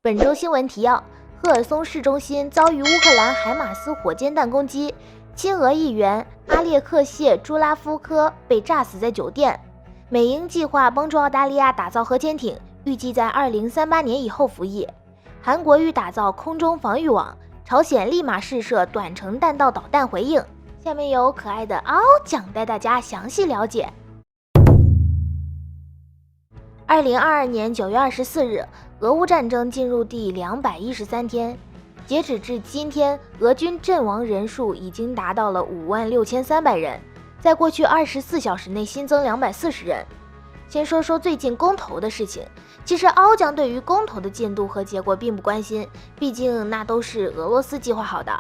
本周新闻提要：赫尔松市中心遭遇乌克兰海马斯火箭弹攻击，亲俄议员阿列克谢·朱拉夫科被炸死在酒店。美英计划帮助澳大利亚打造核潜艇，预计在2038年以后服役。韩国欲打造空中防御网，朝鲜立马试射短程弹道导弹回应。下面由可爱的嗷酱带大家详细了解。2022年9月24日，俄乌战争进入第213天，截止至今天，俄军阵亡人数已经达到了56300人，在过去24小时内新增240人。先说说最近公投的事情，其实凹酱对于公投的进度和结果并不关心，毕竟那都是俄罗斯计划好的。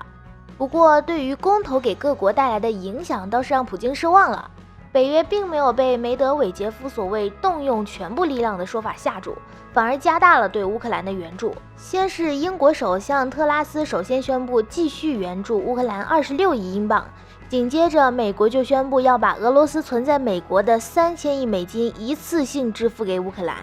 不过对于公投给各国带来的影响倒是让普京失望了。北约并没有被梅德韦杰夫所谓动用全部力量的说法吓住，反而加大了对乌克兰的援助。先是英国首相特拉斯首先宣布继续援助乌克兰26亿英镑，紧接着美国就宣布要把俄罗斯存在美国的3000亿美金一次性支付给乌克兰。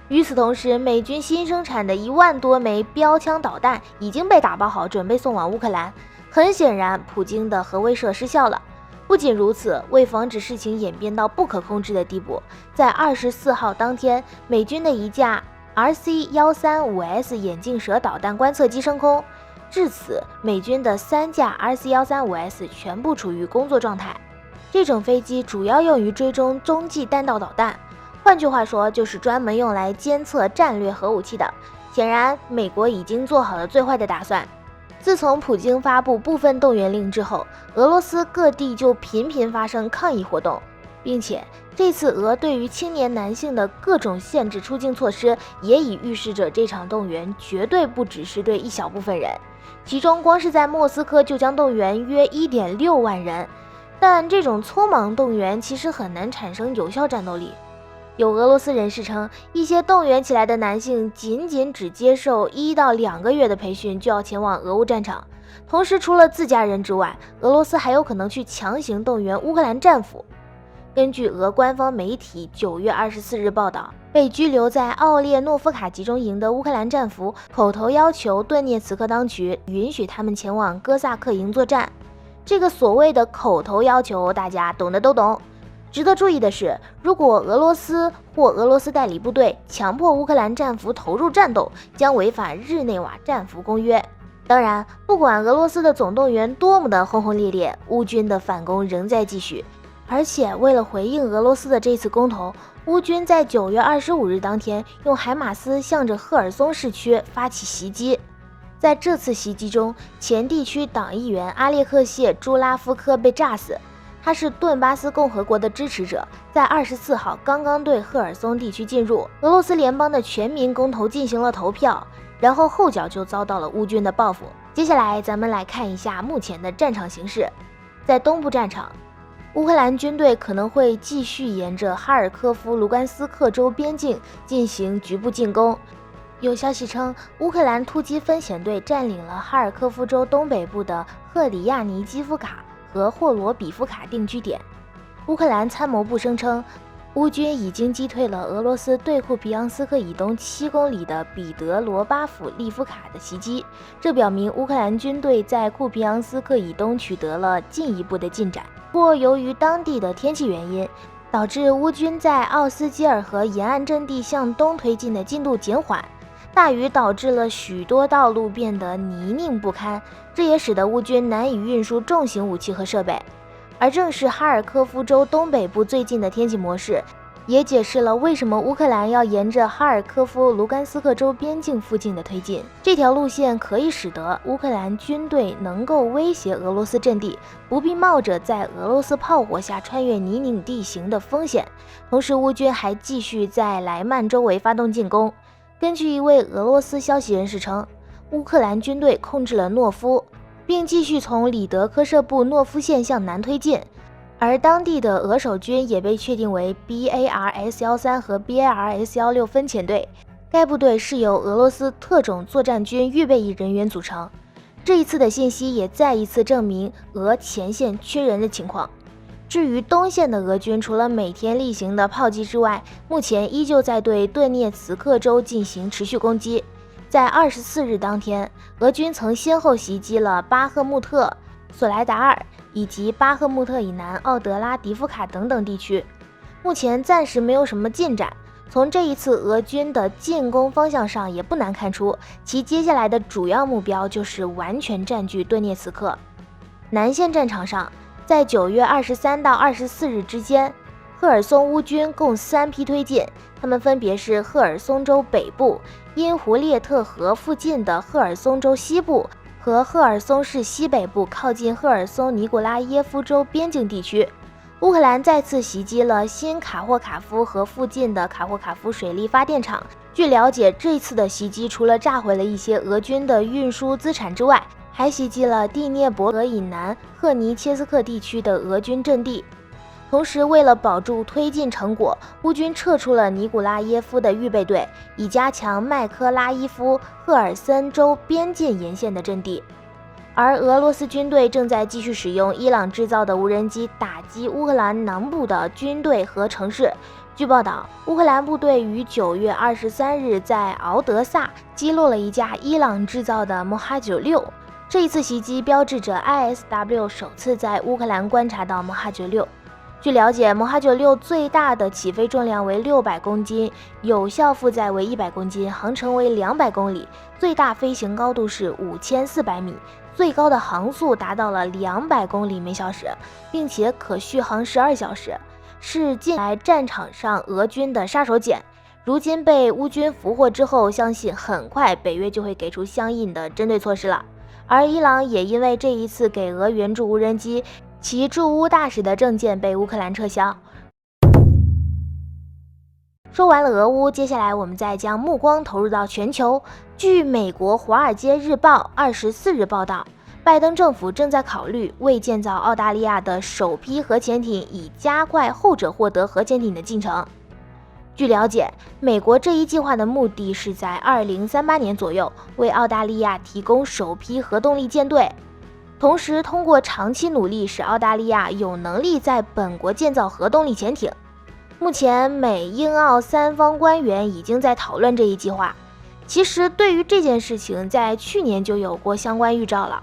与此同时，美军新生产的1万多枚标枪导弹已经被打包好，准备送往乌克兰。很显然，普京的核威慑失效了。不仅如此，为防止事情演变到不可控制的地步，在24号当天，美军的一架 RC-135S 眼镜蛇导弹观测机升空，至此，美军的3架 RC-135S 全部处于工作状态。这种飞机主要用于追踪洲际弹道导弹，换句话说，就是专门用来监测战略核武器的。显然，美国已经做好了最坏的打算。自从普京发布部分动员令之后，俄罗斯各地就频频发生抗议活动，并且这次俄对于青年男性的各种限制出境措施，也已预示着这场动员绝对不只是对一小部分人，其中光是在莫斯科就将动员约 1.6万人。但这种匆忙动员其实很难产生有效战斗力。有俄罗斯人士称，一些动员起来的男性仅只接受1到2个月的培训就要前往俄乌战场，同时除了自家人之外，俄罗斯还有可能去强行动员乌克兰战俘。根据俄官方媒体9月24日报道，被拘留在奥列诺夫卡集中营的乌克兰战俘口头要求顿涅茨克当局允许他们前往哥萨克营作战。这个所谓的口头要求，大家懂的都懂。值得注意的是，如果俄罗斯或俄罗斯代理部队强迫乌克兰战俘投入战斗，将违反日内瓦战俘公约。当然，不管俄罗斯的总动员多么的轰轰烈烈，乌军的反攻仍在继续。而且为了回应俄罗斯的这次公投，乌军在9月25日当天用海马斯向着赫尔松市区发起袭击。在这次袭击中，前地区党议员阿列克谢·朱拉夫科被炸死。他是顿巴斯共和国的支持者，在24号刚刚对赫尔松地区进入。俄罗斯联邦的全民公投进行了投票，然后后脚就遭到了乌军的报复。接下来咱们来看一下目前的战场形势。在东部战场，乌克兰军队可能会继续沿着哈尔科夫卢甘斯克州边境进行局部进攻。有消息称，乌克兰突击分遣队占领了哈尔科夫州东北部的赫里亚尼基夫卡和霍罗比夫卡定居点。乌克兰参谋部声称，乌军已经击退了俄罗斯对库皮扬斯克以东7公里的彼得罗巴甫利夫卡的袭击，这表明乌克兰军队在库皮扬斯克以东取得了进一步的进展。不过由于当地的天气原因，导致乌军在奥斯基尔河沿岸阵地向东推进的进度减缓。大雨导致了许多道路变得泥泞不堪，这也使得乌军难以运输重型武器和设备。而正是哈尔科夫州东北部最近的天气模式，也解释了为什么乌克兰要沿着哈尔科夫卢甘斯克州边境附近的推进。这条路线可以使得乌克兰军队能够威胁俄罗斯阵地，不必冒着在俄罗斯炮火下穿越泥泞地形的风险。同时，乌军还继续在莱曼周围发动进攻。根据一位俄罗斯消息人士称，乌克兰军队控制了诺夫，并继续从里德科舍布诺夫县向南推进，而当地的俄守军也被确定为 BARS-13 和 BARS-16 分遣队。该部队是由俄罗斯特种作战军预备役人员组成。这一次的信息也再一次证明俄前线缺人的情况。至于东线的俄军，除了每天例行的炮击之外，目前依旧在对顿涅茨克州进行持续攻击。在24日当天，俄军曾先后袭击了巴赫穆特、索莱达尔以及巴赫穆特以南奥德拉迪夫卡等等地区。目前暂时没有什么进展。从这一次俄军的进攻方向上，也不难看出，其接下来的主要目标就是完全占据顿涅茨克。南线战场上，在9月23到24日之间，赫尔松乌军共3批推进，他们分别是赫尔松州北部、因胡列特河附近的赫尔松州西部和赫尔松市西北部靠近赫尔松尼古拉耶夫州边境地区。乌克兰再次袭击了新卡霍卡夫和附近的卡霍卡夫水力发电厂。据了解，这次的袭击除了炸毁了一些俄军的运输资产之外，还袭击了第聂伯河以南赫尼切斯克地区的俄军阵地。同时，为了保住推进成果，乌军撤出了尼古拉耶夫的预备队，以加强麦科拉伊夫、赫尔森州边境沿线的阵地。而俄罗斯军队正在继续使用伊朗制造的无人机打击乌克兰南部的军队和城市。据报道，乌克兰部队于9月23日在敖德萨击落了一架伊朗制造的摩哈96。这一次袭击标志着 ISW 首次在乌克兰观察到摩哈96。据了解，摩哈96最大的起飞重量为600公斤，有效负载为100公斤，航程为200公里，最大飞行高度是5400米。最高的航速达到了200公里每小时，并且可续航12小时，是近来战场上俄军的杀手锏。如今被乌军俘获之后，相信很快北约就会给出相应的针对措施了。而伊朗也因为这一次给俄援助无人机，其驻乌大使的证件被乌克兰撤销。说完了俄乌，接下来我们再将目光投入到全球。据美国《华尔街日报》24日报道，拜登政府正在考虑为建造澳大利亚的首批核潜艇，以加快后者获得核潜艇的进程。据了解，美国这一计划的目的是在2038年左右为澳大利亚提供首批核动力舰队，同时通过长期努力使澳大利亚有能力在本国建造核动力潜艇。目前，美英澳三方官员已经在讨论这一计划。其实，对于这件事情，在去年就有过相关预兆了。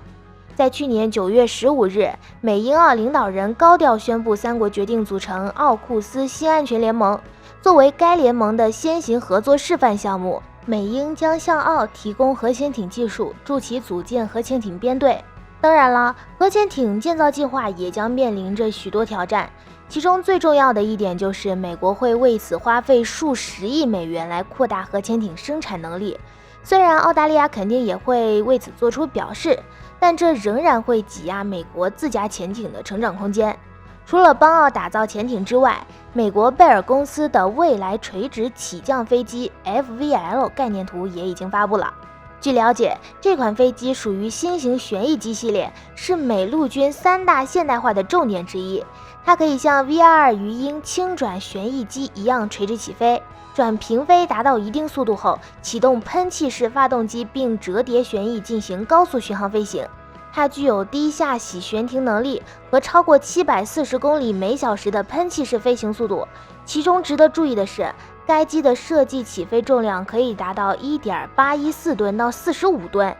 在去年9月15日，美英澳领导人高调宣布，三国决定组成奥库斯新安全联盟。作为该联盟的先行合作示范项目，美英将向澳提供核潜艇技术，助其组建核潜艇编队。当然了，核潜艇建造计划也将面临着许多挑战。其中最重要的一点就是，美国会为此花费数十亿美元来扩大核潜艇生产能力。虽然澳大利亚肯定也会为此做出表示，但这仍然会挤压美国自家潜艇的成长空间。除了帮澳打造潜艇之外，美国贝尔公司的未来垂直起降飞机 FVL 概念图也已经发布了。据了解，这款飞机属于新型旋翼机系列，是美陆军3大现代化的重点之一。它可以像 V22 鱼鹰轻转旋翼机一样垂直起飞，转平飞达到一定速度后，启动喷气式发动机并折叠旋翼进行高速巡航飞行。它具有低下洗悬停能力和超过740公里每小时的喷气式飞行速度。其中值得注意的是，该机的设计起飞重量可以达到 1.814 吨到45吨。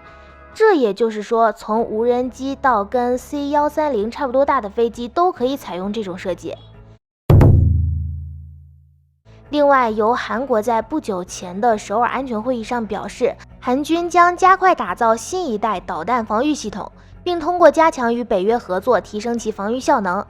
这也就是说，从无人机到跟 C130 差不多大的飞机都可以采用这种设计。另外，由韩国在不久前的首尔安全会议上表示，韩军将加快打造新一代导弹防御系统，并通过加强与北约合作提升其防御效能。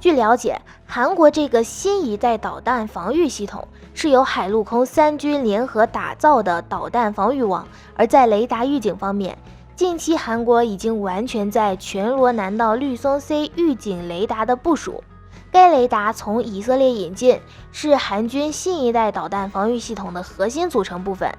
据了解，韩国这个新一代导弹防御系统是由海陆空3军联合打造的导弹防御网。而在雷达预警方面，近期韩国已经完全在全罗南道绿松 C 预警雷达的部署。该雷达从以色列引进，是韩军新一代导弹防御系统的核心组成部分。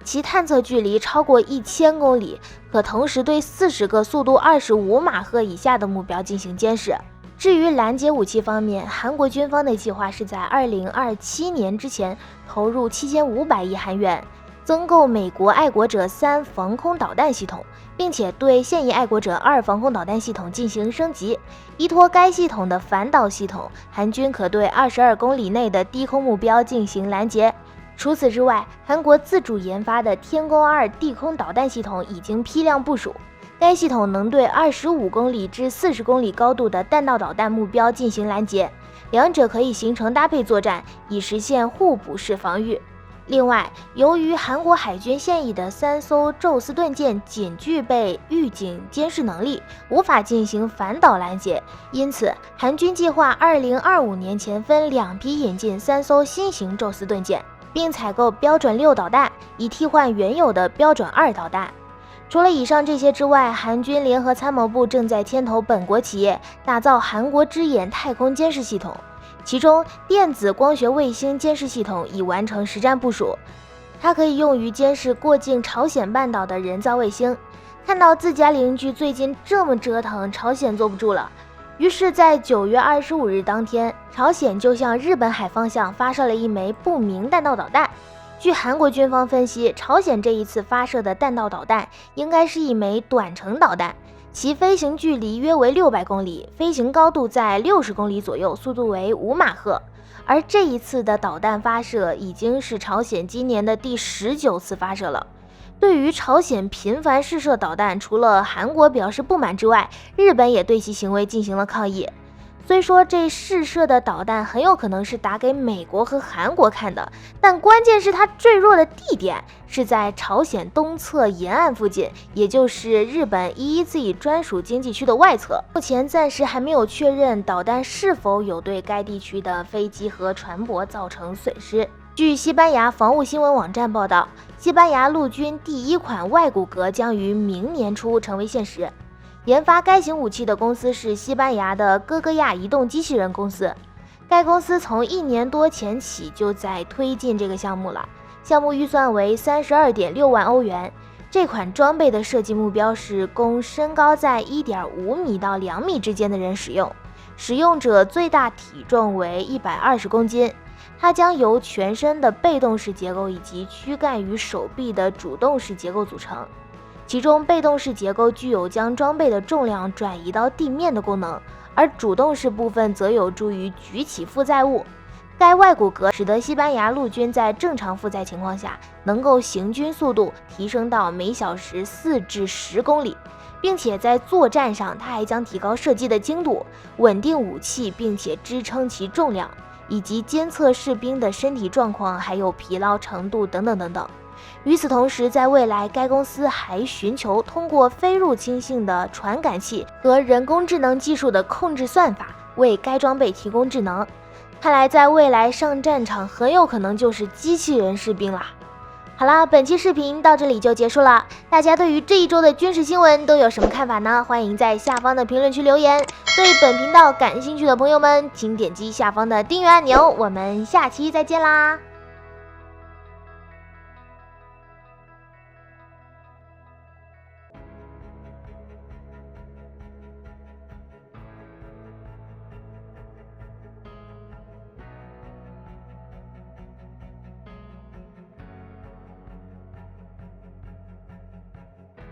其探测距离超过1000公里，可同时对40个速度25马赫以下的目标进行监视。至于拦截武器方面，韩国军方的计划是在2027年之前投入7500亿韩元，增购美国爱国者3防空导弹系统，并且对现役爱国者2防空导弹系统进行升级。依托该系统的反导系统，韩军可对22公里内的低空目标进行拦截。除此之外，韩国自主研发的天宫2地空导弹系统已经批量部署，该系统能对25公里至40公里高度的弹道导弹目标进行拦截，两者可以形成搭配作战，以实现互补式防御。另外，由于韩国海军现役的3艘宙斯盾舰仅具备预警监视能力，无法进行反导拦截，因此韩军计划2025年前分2批引进3艘新型宙斯盾舰，并采购标准6导弹，以替换原有的标准2导弹。除了以上这些之外，韩军联合参谋部正在牵头本国企业打造韩国之眼太空监视系统。其中，电子光学卫星监视系统已完成实战部署，它可以用于监视过境朝鲜半岛的人造卫星。看到自家邻居最近这么折腾，朝鲜坐不住了。于是，在9月25日当天，朝鲜就向日本海方向发射了一枚不明弹道导弹。据韩国军方分析，朝鲜这一次发射的弹道导弹应该是一枚短程导弹。其飞行距离约为600公里，飞行高度在60公里左右，速度为5马赫。而这一次的导弹发射已经是朝鲜今年的第19次发射了。对于朝鲜频繁试射导弹，除了韩国表示不满之外，日本也对其行为进行了抗议。虽说这试射的导弹很有可能是打给美国和韩国看的，但关键是它坠落的地点是在朝鲜东侧沿岸附近，也就是日本EEZ专属经济区的外侧。目前暂时还没有确认导弹是否有对该地区的飞机和船舶造成损失。据西班牙防务新闻网站报道，西班牙陆军第1款外骨骼将于明年初成为现实。研发该型武器的公司是西班牙的哥哥亚移动机器人公司，该公司从1年多前起就在推进这个项目了，项目预算为32.6万欧元。这款装备的设计目标是供身高在1.5米到2米之间的人使用，使用者最大体重为120公斤。它将由全身的被动式结构以及躯干与手臂的主动式结构组成。其中被动式结构具有将装备的重量转移到地面的功能，而主动式部分则有助于举起负载物。该外骨骼使得西班牙陆军在正常负载情况下能够行军速度提升到每小时4至10公里，并且在作战上它还将提高射击的精度，稳定武器并且支撑其重量，以及监测士兵的身体状况还有疲劳程度等等等等。与此同时，在未来该公司还寻求通过非入侵性的传感器和人工智能技术的控制算法为该装备提供智能。看来在未来上战场很有可能就是机器人士兵啦。好啦，本期视频到这里就结束了，大家对于这一周的军事新闻都有什么看法呢？欢迎在下方的评论区留言。对本频道感兴趣的朋友们，请点击下方的订阅按钮，我们下期再见啦。